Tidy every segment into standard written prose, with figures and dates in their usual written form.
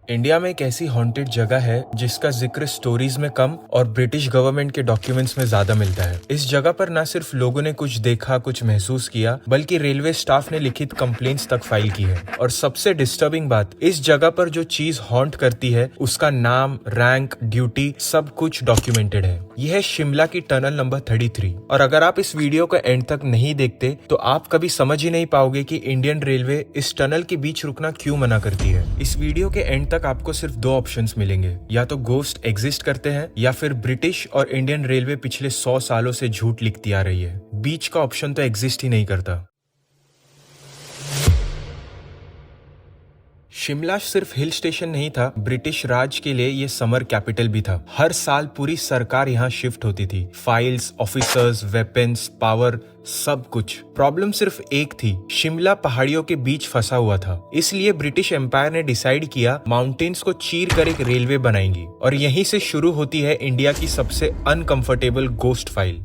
India में एक ऐसी हॉन्टेड जगह है जिसका जिक्र स्टोरीज में कम और ब्रिटिश गवर्नमेंट के डॉक्यूमेंट्स में ज्यादा मिलता है। इस जगह पर न सिर्फ लोगों ने कुछ देखा, कुछ महसूस किया, बल्कि रेलवे स्टाफ ने लिखित कंप्लेंट्स तक फाइल की है। और सबसे डिस्टर्बिंग बात, इस जगह पर जो चीज हॉन्ट करती है उसका नाम, रैंक, ड्यूटी सब कुछ डॉक्यूमेंटेड है। यह है शिमला की टनल नंबर 33। और अगर आप इस वीडियो को एंड तक नहीं देखते तो आप कभी समझ ही नहीं पाओगे कि इंडियन रेलवे इस टनल के बीच रुकना क्यों मना करती है। इस वीडियो के एंड तक आपको सिर्फ दो ऑप्शंस मिलेंगे, या तो गोस्ट एग्जिस्ट करते हैं या फिर ब्रिटिश और इंडियन रेलवे पिछले 100 सालों से झूठ लिखती आ रही है। बीच का ऑप्शन तो एग्जिस्ट ही नहीं करता। शिमला सिर्फ हिल स्टेशन नहीं था, ब्रिटिश राज के लिए ये समर कैपिटल भी था। हर साल पूरी सरकार यहाँ शिफ्ट होती थी। फाइल्स, ऑफिसर्स, वेपन्स, पावर, सब कुछ। प्रॉब्लम सिर्फ एक थी, शिमला पहाड़ियों के बीच फंसा हुआ था। इसलिए ब्रिटिश एम्पायर ने डिसाइड किया माउंटेन्स को चीर कर एक रेलवे बनाएंगी। और यहीं से शुरू होती है इंडिया की सबसे uncomfortable ghost file.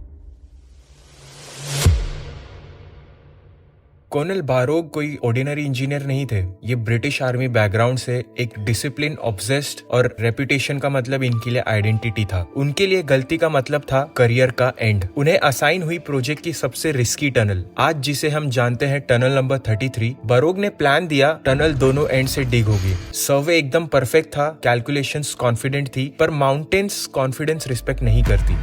Colonel Barog कोई ऑर्डिनरी इंजीनियर नहीं थे। ये ब्रिटिश आर्मी बैकग्राउंड से एक डिसिप्लिन, ऑब्सेस्ड और रेपुटेशन का मतलब इनके लिए आइडेंटिटी था। उनके लिए गलती का मतलब था करियर का एंड। उन्हें असाइन हुई प्रोजेक्ट की सबसे रिस्की टनल, आज जिसे हम जानते हैं टनल नंबर 33। बारोग ने प्लान दिया, टनल दोनों एंड से डिग होगी। सर्वे एकदम परफेक्ट था, कैलकुलेशंस कॉन्फिडेंट थी, पर माउंटेन्स कॉन्फिडेंस रिस्पेक्ट नहीं करती।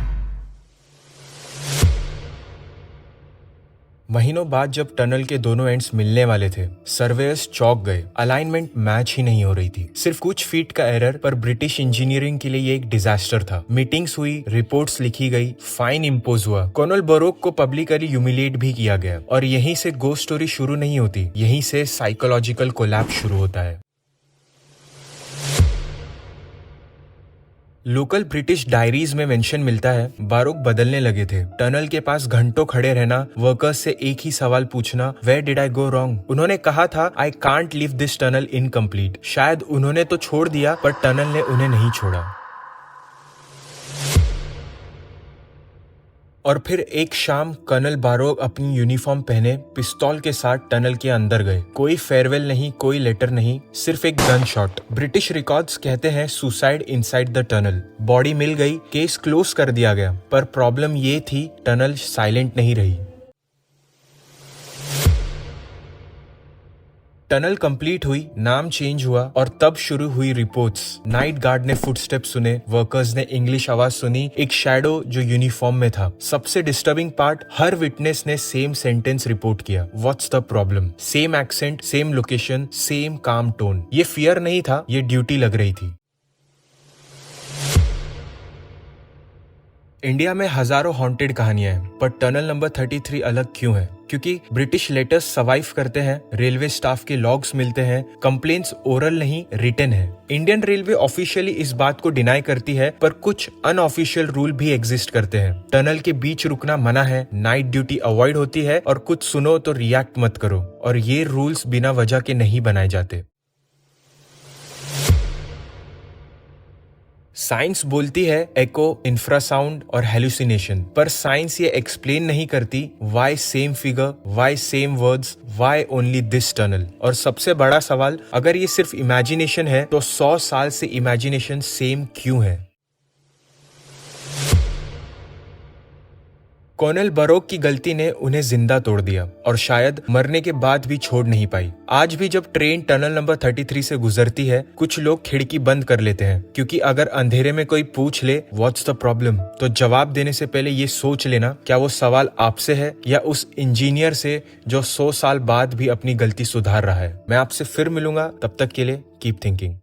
महीनों बाद जब टनल के दोनों एंड्स मिलने वाले थे, सर्वेयर्स चौंक गए। अलाइनमेंट मैच ही नहीं हो रही थी। सिर्फ कुछ फीट का एरर, पर ब्रिटिश इंजीनियरिंग के लिए ये एक डिजास्टर था। मीटिंग्स हुई, रिपोर्ट्स लिखी गई, फाइन इम्पोज हुआ। कर्नल बारोग को पब्लिकली ह्यूमिलिएट भी किया गया। और यहीं से गोस्ट स्टोरी शुरू नहीं होती, यहीं से साइकोलॉजिकल कोलैप्स शुरू होता है। लोकल ब्रिटिश डायरीज में मेंशन मिलता है, बारोग बदलने लगे थे। टनल के पास घंटों खड़े रहना, वर्कर्स से एक ही सवाल पूछना, where did I go wrong. उन्होंने कहा था, I can't leave this tunnel incomplete. शायद उन्होंने तो छोड़ दिया, पर टनल ने उन्हें नहीं छोड़ा। और फिर एक शाम कर्नल बारोग अपनी यूनिफॉर्म पहने पिस्तौल के साथ टनल के अंदर गए। कोई फेयरवेल नहीं, कोई लेटर नहीं, सिर्फ एक गन शॉट। ब्रिटिश रिकॉर्ड्स कहते हैं suicide inside the tunnel. Body मिल गई, केस क्लोज कर दिया गया। पर प्रॉब्लम ये थी, टनल साइलेंट नहीं रही। टनल कंप्लीट हुई, नाम चेंज हुआ, और तब शुरू हुई रिपोर्ट्स। नाइट गार्ड ने फुटस्टेप्स सुने, वर्कर्स ने इंग्लिश आवाज सुनी, एक शैडो जो यूनिफॉर्म में था। सबसे डिस्टर्बिंग पार्ट, हर विटनेस ने सेम सेंटेंस रिपोर्ट किया, what's the problem. Same accent, same location, same काम टोन। ये फियर नहीं था, ये ड्यूटी लग रही थी। इंडिया में हजारों हॉन्टेड कहानियां हैं, पर टनल नंबर 33 अलग क्यों है? क्योंकि ब्रिटिश लेटर्स सर्वाइव करते हैं, रेलवे स्टाफ के लॉग्स मिलते हैं, कंप्लेंट्स ओरल नहीं रिटन है। इंडियन रेलवे ऑफिशियली इस बात को डिनाई करती है, पर कुछ अनऑफिशियल रूल भी एग्जिस्ट करते हैं। टनल के बीच रुकना मना है, नाइट ड्यूटी अवॉइड होती है, और कुछ सुनो तो रिएक्ट मत करो। और ये रूल्स बिना वजह के नहीं बनाए जाते। साइंस बोलती है एको, इंफ्रासाउंड और हेलुसिनेशन, पर साइंस ये एक्सप्लेन नहीं करती why same figure, why same words, why only this tunnel. और सबसे बड़ा सवाल, अगर ये सिर्फ इमेजिनेशन है तो 100 साल से इमेजिनेशन सेम क्यों है? कर्नल बारोग की गलती ने उन्हें जिंदा तोड़ दिया, और शायद मरने के बाद भी छोड़ नहीं पाई। आज भी जब ट्रेन टनल नंबर 33 से गुजरती है, कुछ लोग खिड़की बंद कर लेते हैं, क्योंकि अगर अंधेरे में कोई पूछ ले व्हाट्स द प्रॉब्लम, तो जवाब देने से पहले ये सोच लेना, क्या वो सवाल आपसे है या उस इंजीनियर से जो 100 साल बाद भी अपनी गलती सुधार रहा है। मैं आपसे फिर मिलूंगा, तब तक के लिए कीप थिंकिंग।